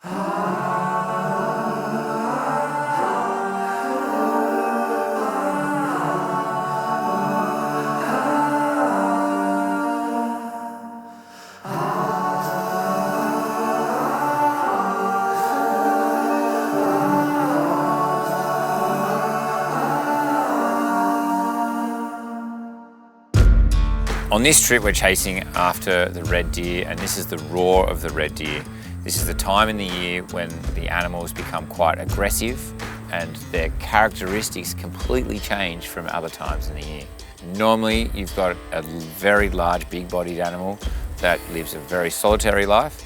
On this trip we're chasing after the red deer, and this is the roar of the red deer. This is the time in the year when the animals become quite aggressive and their characteristics completely change from other times in the year. Normally you've got a very large big-bodied animal that lives a very solitary life.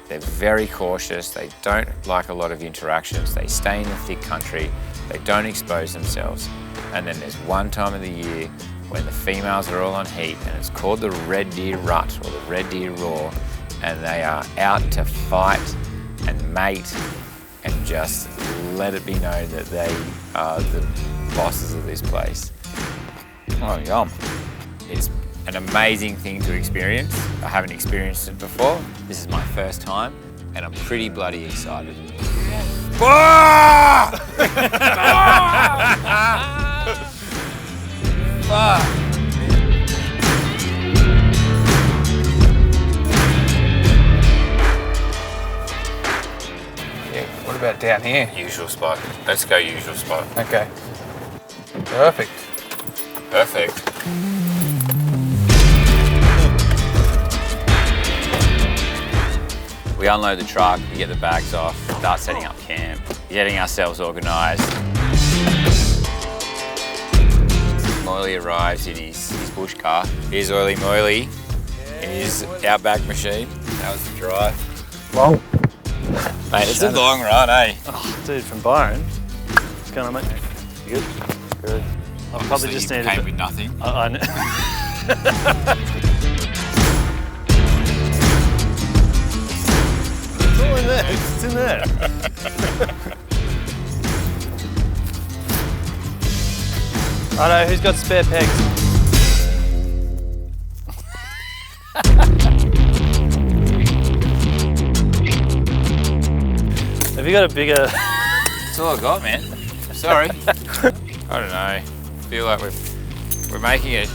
They're very cautious, they don't like a lot of interactions, they stay in the thick country, they don't expose themselves. And then there's one time of the year when the females are all on heat, and it's called the red deer rut or the red deer roar, and they are out to fight and mate and just let it be known that they are the bosses of this place. Oh, yum. It's an amazing thing to experience. I haven't experienced it before. This is my first time, and I'm pretty bloody excited. Fuck. Yeah, what about down here? Usual spot. Let's go usual spot. Okay. Perfect. Perfect. We unload the truck, we get the bags off, start setting up camp, getting ourselves organised. Moyle arrives in his bush car. Here's Oily Moyle in his Outback machine. That was the drive. Whoa. Mate, it's a long run, eh? Oh, dude, from Byron. What's going on, mate? You good? Good. I probably just needed. Came with nothing. I know. It's all in there. It's in there. I know, who's got spare pegs? Have you got a bigger... That's all I got, man. Sorry. I don't know. I feel like we're making a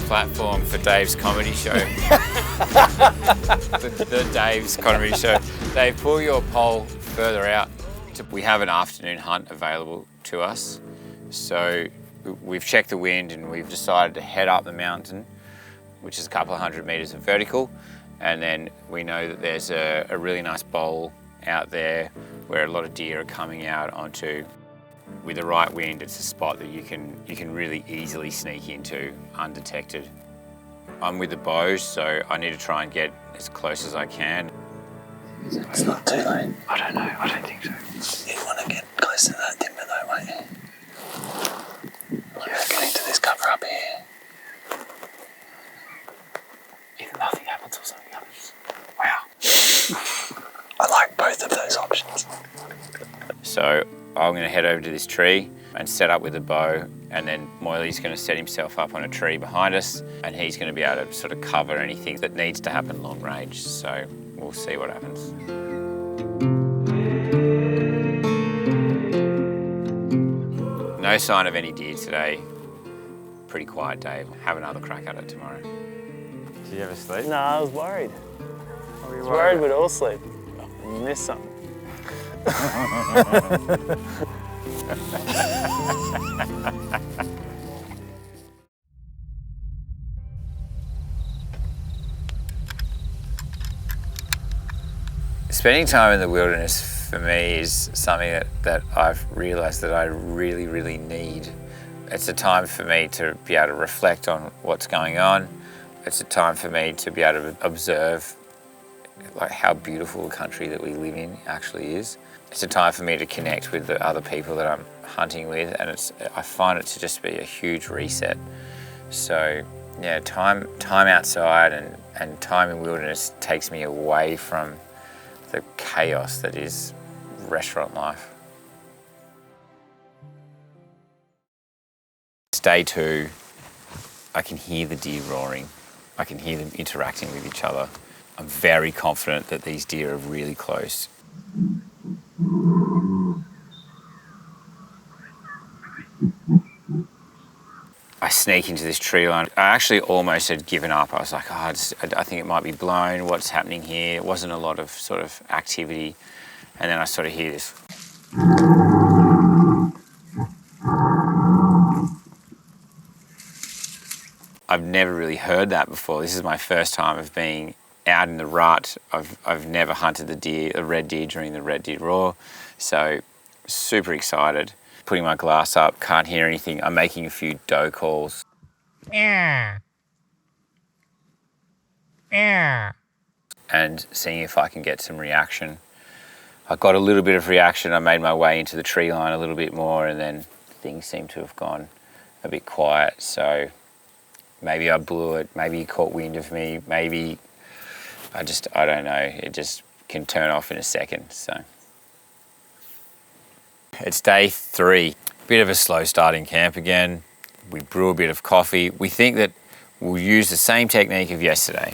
platform for Dave's comedy show. the Dave's comedy show. Dave, pull your pole further out. We have an afternoon hunt available to us. So we've checked the wind and we've decided to head up the mountain, which is a couple of 100 metres of vertical. And then we know that there's a really nice bowl out there where a lot of deer are coming out onto. With the right wind, it's a spot that you can really easily sneak into undetected. I'm with the bows, so I need to try and get as close as I can. It's not too late. I don't know, I don't think so. You want to get close to that timber though, won't you? Yeah, getting to this cover up here. Either nothing happens or something happens. Wow. I like both of those options. So I'm going to head over to this tree and set up with a bow, and then Moyley's going to set himself up on a tree behind us, and he's going to be able to sort of cover anything that needs to happen long range. So we'll see what happens. No sign of any deer today. Pretty quiet day. Have another crack at it tomorrow. Did you ever sleep? No, I was worried. What were you I was worried we'd all sleep. You missed something. Spending time in the wilderness for me is something that I've realised that I really, really need. It's a time for me to be able to reflect on what's going on. It's a time for me to be able to observe like how beautiful the country that we live in actually is. It's a time for me to connect with the other people that I'm hunting with, and I find it to just be a huge reset. So yeah, time outside and time in wilderness takes me away from the chaos that is restaurant life. It's day 2. I can hear the deer roaring. I can hear them interacting with each other. I'm very confident that these deer are really close. I sneak into this tree line. I actually almost had given up. I was like, oh, I think it might be blown. What's happening here? It wasn't a lot of sort of activity. And then I sort of hear this. I've never really heard that before. This is my first time of being out in the rut. I've never hunted the red deer during the red deer roar. So super excited. Putting my glass up, can't hear anything. I'm making a few doe calls. And seeing if I can get some reaction. I got a little bit of reaction. I made my way into the tree line a little bit more, and then things seem to have gone a bit quiet. So maybe I blew it, maybe he caught wind of me, maybe I don't know. It just can turn off in a second, so. It's day 3. Bit of a slow start in camp again. We brew a bit of coffee. We think that we'll use the same technique of yesterday.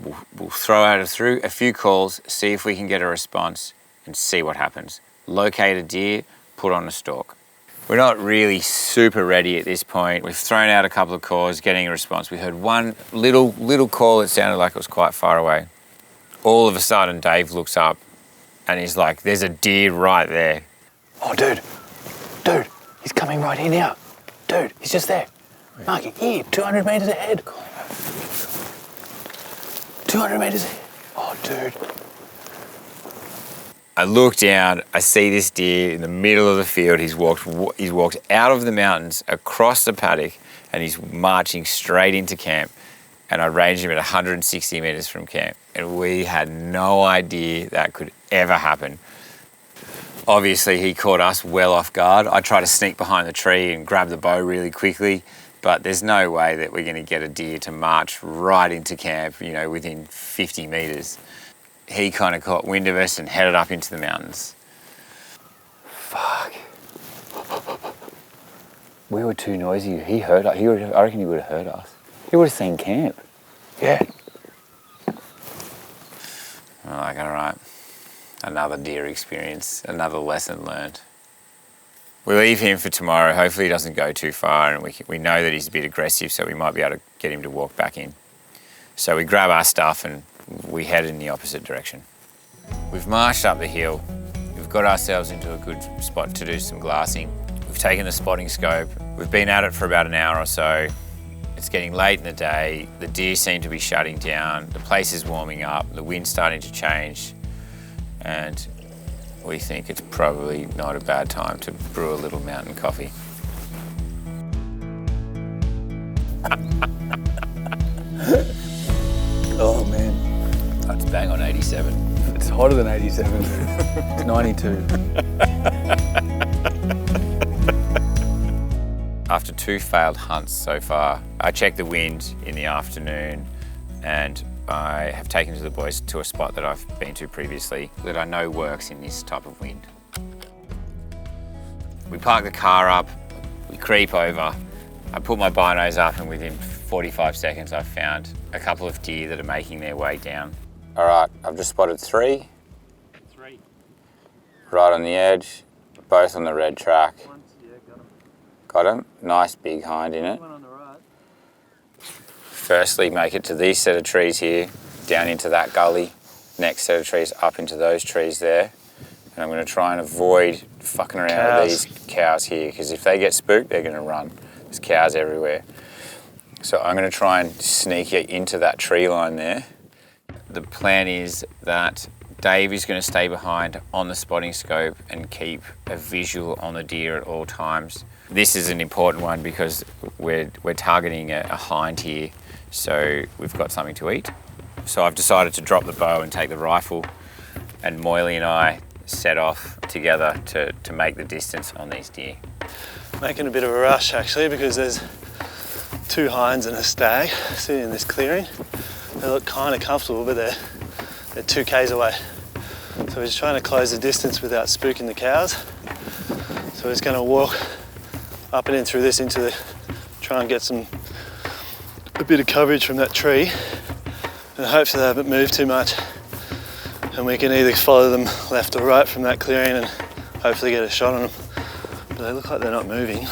We'll throw out a few calls, see if we can get a response, and see what happens. Locate a deer, put on a stalk. We're not really super ready at this point. We've thrown out a couple of calls, getting a response. We heard one little call that sounded like it was quite far away. All of a sudden, Dave looks up and he's like, there's a deer right there. Oh, dude, he's coming right here now. Dude, he's just there. Mark, here, 200 metres ahead. 200 metres ahead. Oh, dude. I look down, I see this deer in the middle of the field. He's walked out of the mountains, across the paddock, and he's marching straight into camp. And I ranged him at 160 metres from camp. And we had no idea that could ever happen. Obviously, he caught us well off guard. I tried to sneak behind the tree and grab the bow really quickly, but there's no way that we're going to get a deer to march right into camp, you know, within 50 metres. He kind of caught wind of us and headed up into the mountains. Fuck. We were too noisy. He heard us. I reckon he would have heard us. He would have seen camp. Yeah. I'm like, all right. Another deer experience, another lesson learned. We leave him for tomorrow. Hopefully he doesn't go too far, and we know that he's a bit aggressive, so we might be able to get him to walk back in. So we grab our stuff and we head in the opposite direction. We've marched up the hill. We've got ourselves into a good spot to do some glassing. We've taken the spotting scope. We've been at it for about an hour or so. It's getting late in the day. The deer seem to be shutting down. The place is warming up. The wind's starting to change. And we think it's probably not a bad time to brew a little mountain coffee. Oh man, That's bang on 87. it's hotter than 87. It's 92. After 2 failed hunts so far, I checked the wind in the afternoon, and I have taken the boys to a spot that I've been to previously that I know works in this type of wind. We park the car up, we creep over, I put my binos up, and within 45 seconds I've found a couple of deer that are making their way down. All right, I've just spotted 3. 3. Right on the edge, both on the red track. Yeah, got him. Got him, nice big hind in it. One on the right. Firstly, make it to these set of trees here, down into that gully. Next set of trees, up into those trees there. And I'm going to try and avoid fucking around with these cows here, because if they get spooked, they're going to run. There's cows everywhere. So I'm going to try and sneak into that tree line there. The plan is that Dave is going to stay behind on the spotting scope and keep a visual on the deer at all times. This is an important one because we're targeting a hind here. So we've got something to eat. So I've decided to drop the bow and take the rifle, and Moyle and I set off together to make the distance on these deer. Making a bit of a rush actually, because there's 2 hinds and a stag sitting in this clearing. They look kind of comfortable, but they're 2 k's away. So we're just trying to close the distance without spooking the cows. So we're just going to walk up and in through this try and get a bit of coverage from that tree, and hopefully they haven't moved too much. and we can either follow them left or right from that clearing and hopefully get a shot on them. But they look like they're not moving.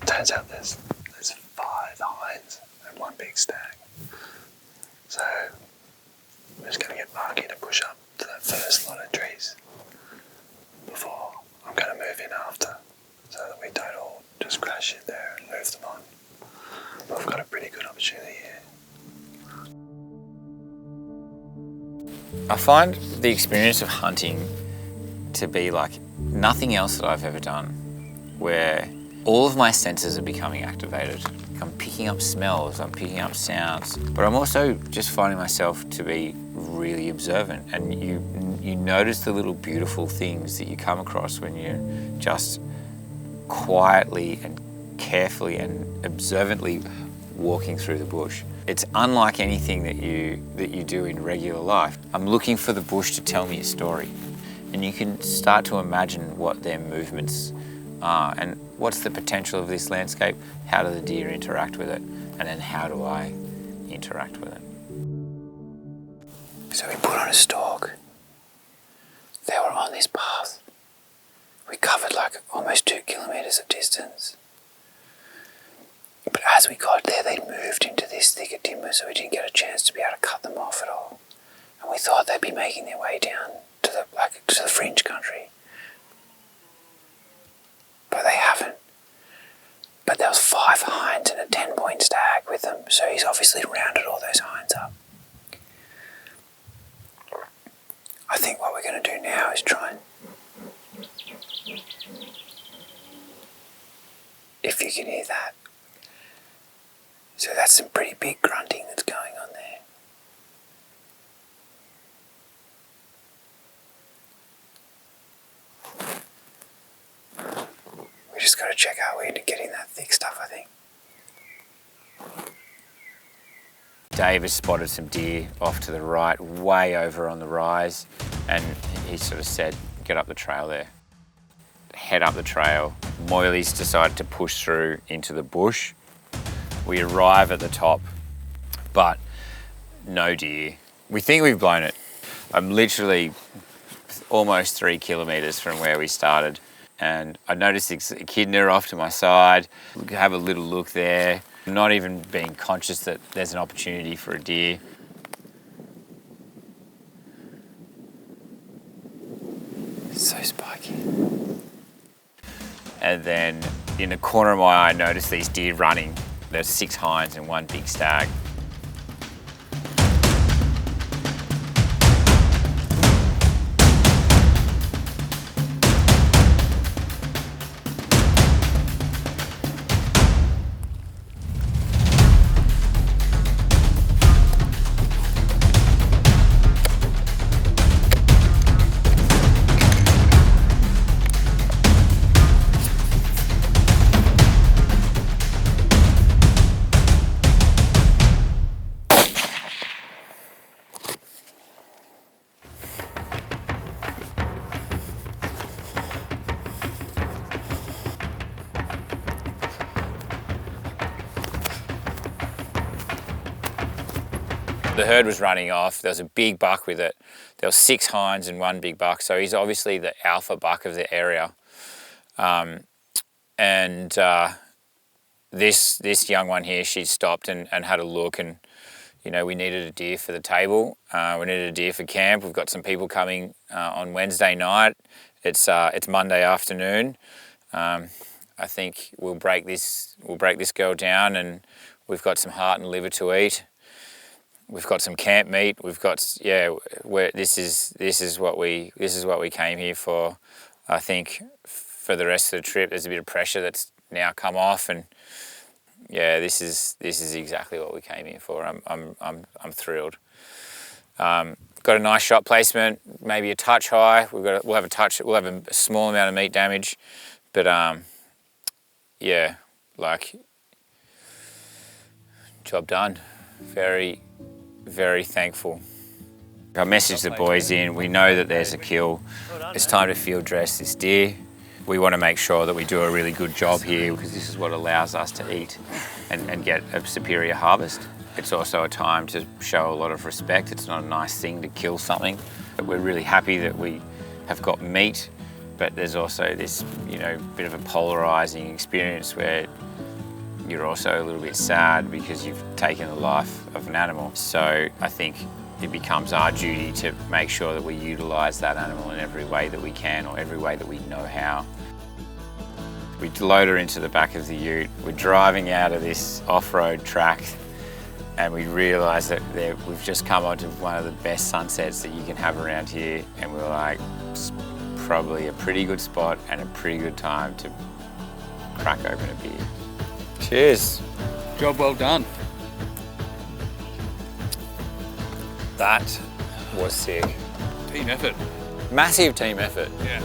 Turns out there's 5 hinds and 1 big stag. So we're just going to get Marky to push up to that first lot of trees before I'm going to move in after, so that we don't all just crash in there and move them on. But I've got a pretty good opportunity here. I find the experience of hunting to be like nothing else that I've ever done, where all of my senses are becoming activated. I'm picking up smells, I'm picking up sounds, but I'm also just finding myself to be really observant, and you notice the little beautiful things that you come across when you're just quietly and carefully and observantly walking through the bush. It's unlike anything that you do in regular life. I'm looking for the bush to tell me a story, and you can start to imagine what their movements are and what's the potential of this landscape, how do the deer interact with it, and then how do I interact with it. So we put on a stalk. They were on this path. We covered like almost 2 kilometres of distance. But as we got there, they'd moved into this thicker timber, so we didn't get a chance to be able to cut them off at all. And we thought they'd be making their way down to the fringe country. But they haven't. But there was 5 hinds and a 10-point stag with them, so he's obviously rounded all those hinds up. I think what we're going to do now is try and... If you can hear that. So that's some pretty big grunting that's going on there. We just got to check our way to getting that thick stuff, I think. Dave has spotted some deer off to the right, way over on the rise, and he sort of said, get up the trail there. Head up the trail. Moyle's decided to push through into the bush. We arrive at the top, but no deer. We think we've blown it. I'm literally almost 3 kilometres from where we started, and I noticed this echidna off to my side. Have a little look there. Not even being conscious that there's an opportunity for a deer. So spiky. And then in the corner of my eye, I noticed these deer running. There's 6 hinds and 1 big stag. The herd was running off. There was a big buck with it. There was 6 hinds and 1 big buck. So he's obviously the alpha buck of the area. This young one here, she stopped and had a look, and you know, we needed a deer for the table. We needed a deer for camp. We've got some people coming on Wednesday night. It's Monday afternoon. I think we'll break this girl down, and we've got some heart and liver to eat. We've got some camp meat. We've got, yeah, this is what we came here for. I think for the rest of the trip, there's a bit of pressure that's now come off, and yeah, this is exactly what we came here for. I'm thrilled. Got a nice shot placement, maybe a touch high. We'll have a small amount of meat damage, but yeah, like, job done. Very, very thankful I messaged the boys in, we know that there's a kill. It's time to field dress this deer. We want to make sure that we do a really good job here because this is what allows us to eat and get a superior harvest. It's also a time to show a lot of respect. It's not a nice thing to kill something. But we're really happy that we have got meat, but there's also this, you know, bit of a polarizing experience where you're also a little bit sad because you've taken the life of an animal. So I think it becomes our duty to make sure that we utilise that animal in every way that we can or every way that we know how. We load her into the back of the ute. We're driving out of this off-road track and we realise that we've just come onto one of the best sunsets that you can have around here, and we're like, it's probably a pretty good spot and a pretty good time to crack open a beer. Cheers. Job well done. That was sick. Team effort. Massive team effort. Yeah.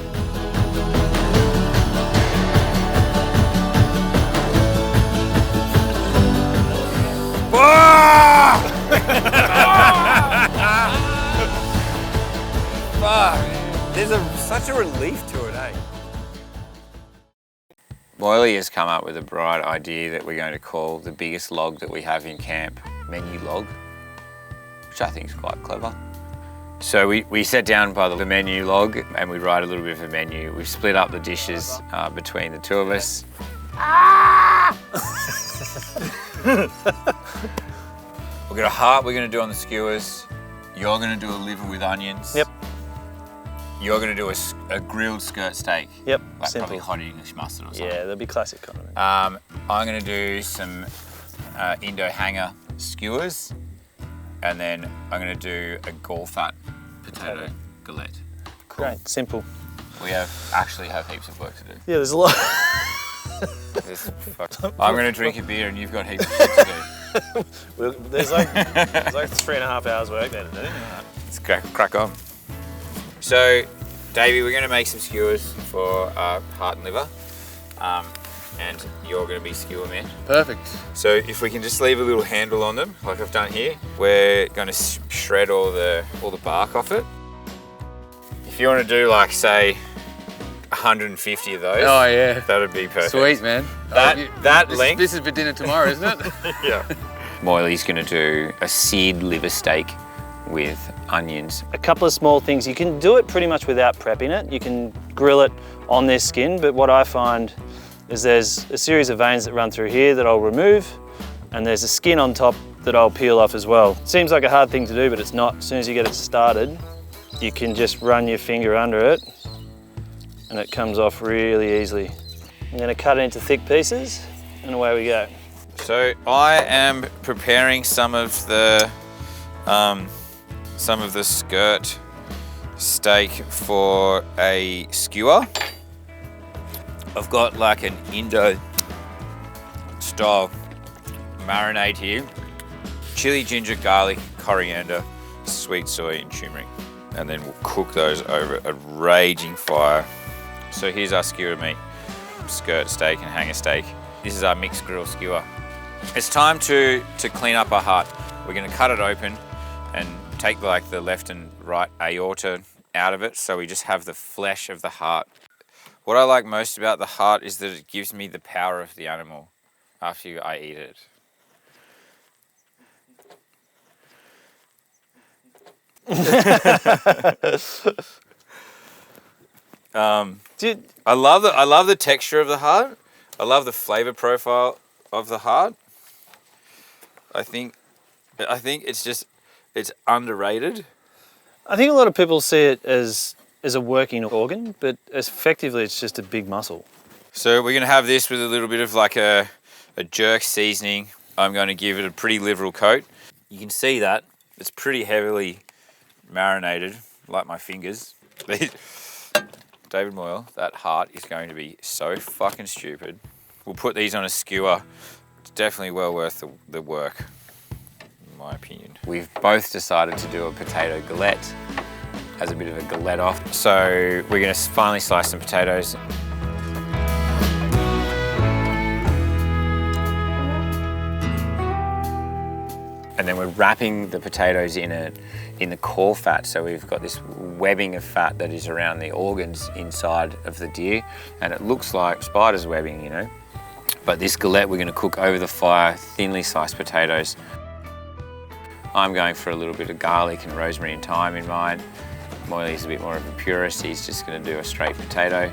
Fuck. There's such a relief to it, eh? Moyle has come up with a bright idea that we're going to call the biggest log that we have in camp menu log, which I think is quite clever. So we sat down by the menu log and we write a little bit of a menu. We've split up the dishes between the two of us. We've got a heart we're going to do on the skewers. You're going to do a liver with onions. Yep. You're going to do a grilled skirt steak. Yep, Like simple. probably hot English mustard or something. Yeah, that'd be classic condiment. I'm going to do some Indo hanger skewers, and then I'm going to do a gall fat potato galette. Cool. Great, simple. We actually have heaps of work to do. Yeah, there's a lot. I'm going to drink a beer and you've got heaps of shit to do. there's like 3.5 hours work there to do. Let's crack on. So, Davey, we're going to make some skewers for heart and liver, and you're going to be skewer man. Perfect. So if we can just leave a little handle on them, like I've done here, we're going to shred all the bark off it. If you want to do like, say, 150 of those, Oh yeah. that'd be perfect. Sweet, man. That length. This is for dinner tomorrow, isn't it? Yeah. Moyley's going to do a seared liver steak with onions. A couple of small things. You can do it pretty much without prepping it. You can grill it on this skin, but what I find is there's a series of veins that run through here that I'll remove, and there's a skin on top that I'll peel off as well. Seems like a hard thing to do, but it's not. As soon as you get it started, you can just run your finger under it and it comes off really easily. I'm going to cut it into thick pieces and away we go. So I am preparing some of the skirt steak for a skewer. I've got like an Indo style marinade here. Chili, ginger, garlic, coriander, sweet soy and turmeric. And then we'll cook those over a raging fire. So here's our skewer meat, skirt steak and hanger steak. This is our mixed grill skewer. It's time to clean up our heart. We're gonna cut it open and take like the left and right aorta out of it, so we just have the flesh of the heart. What I like most about the heart is that it gives me the power of the animal after I eat it. I love the texture of the heart. I love the flavor profile of the heart. I think it's underrated. I think a lot of people see it as a working organ, but effectively it's just a big muscle. So we're gonna have this with a little bit of like a jerk seasoning. I'm going to give it a pretty liberal coat. You can see that it's pretty heavily marinated, like my fingers. David Moyle, that heart is going to be so fucking stupid. We'll put these on a skewer. It's definitely well worth the work, in my opinion. We've both decided to do a potato galette as a bit of a galette off. So we're gonna finally slice some potatoes. And then we're we're wrapping the potatoes in the core fat, so we've got this webbing of fat that is around the organs inside of the deer, and it looks like spider's webbing, you know. But this galette we're going to cook over the fire, thinly sliced potatoes. I'm going for a little bit of garlic and rosemary and thyme in mine. Moyle's a bit more of a purist, he's just going to do a straight potato.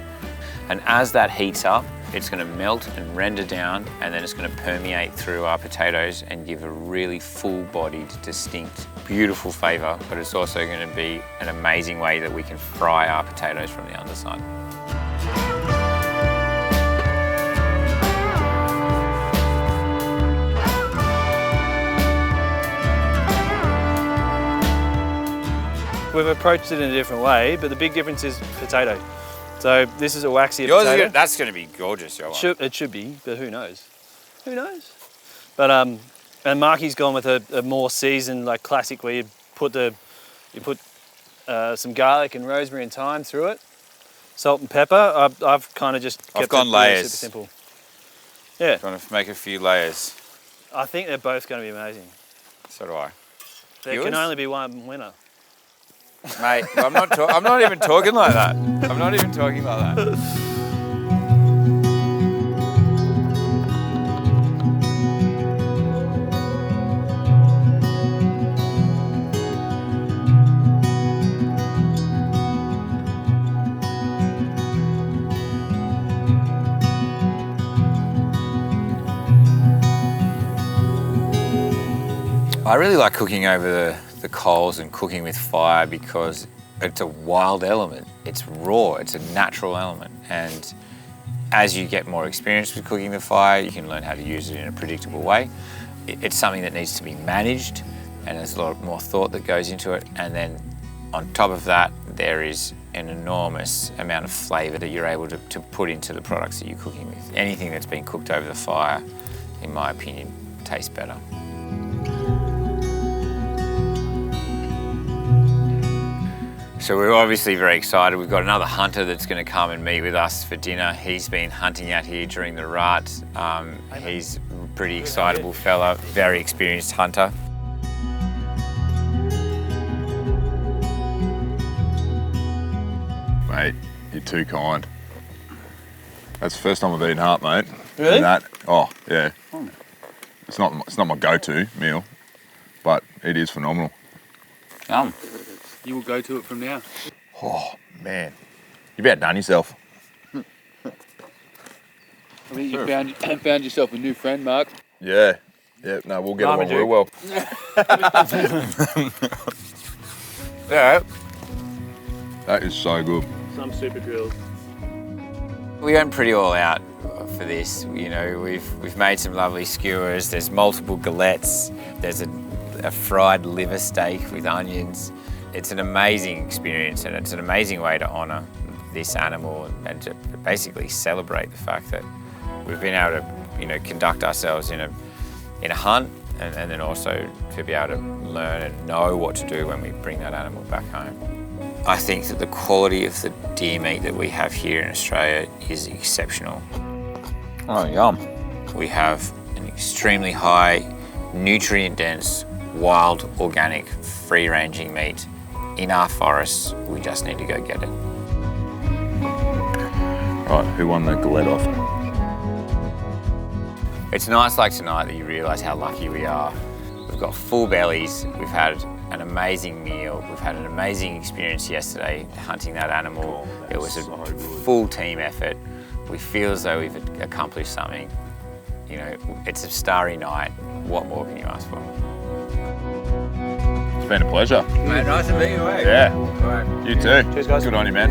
And as that heats up, it's going to melt and render down, and then it's going to permeate through our potatoes and give a really full-bodied, distinct, beautiful flavour, but it's also going to be an amazing way that we can fry our potatoes from the underside. We've approached it in a different way, but the big difference is potato. So this is a waxier potato. That's going to be gorgeous, your one. It should be, but who knows? Who knows? But and Marky's gone with a more seasoned, like classic, where you put some garlic and rosemary and thyme through it, salt and pepper. I've kind of just kept gone it layers. super simple. Yeah, Trying to make a few layers. I think they're both going to be amazing. So do I. There Yours? can only be one winner. Mate, I'm not even talking like that. I'm not even talking like that. I really like cooking over the coals and cooking with fire because it's a wild element. It's raw, it's a natural element. And as you get more experience with cooking the fire, you can learn how to use it in a predictable way. It's something that needs to be managed, and there's a lot more thought that goes into it. And then on top of that, there is an enormous amount of flavour that you're able to put into the products that you're cooking with. Anything that's been cooked over the fire, in my opinion, tastes better. So we're obviously very excited. We've got another hunter that's going to come and meet with us for dinner. He's been hunting out here during the rut. He's a pretty excitable fella, very experienced hunter. Mate, you're too kind. That's the first time I've eaten heart, mate. Really? And that, oh yeah. It's not my go-to meal, but it is phenomenal. You will go to it from now. Oh man, you about done yourself. I think you found yourself a new friend, Mark. Yeah, no, we'll get along real well. Yeah. That is so good. Some super grills. We went pretty all out for this. You know, we've made some lovely skewers. There's multiple galettes. There's a fried liver steak with onions. It's an amazing experience, and it's an amazing way to honour this animal and to basically celebrate the fact that we've been able to, you know, conduct ourselves in a hunt, and then also to be able to learn and know what to do when we bring that animal back home. I think that the quality of the deer meat that we have here in Australia is exceptional. Oh, yum. We have an extremely high, nutrient-dense, wild, organic, free-ranging meat in our forests. We just need to go get it. Right, who won the galette off? It's nights like tonight that you realise how lucky we are. We've got full bellies, we've had an amazing meal, we've had an amazing experience yesterday hunting that animal. It was a full team effort. We feel as though we've accomplished something. You know, it's a starry night. What more can you ask for? It's been a pleasure. Mate, nice to meet you, eh? Yeah. All right. You too. Cheers, guys. Good on you, man.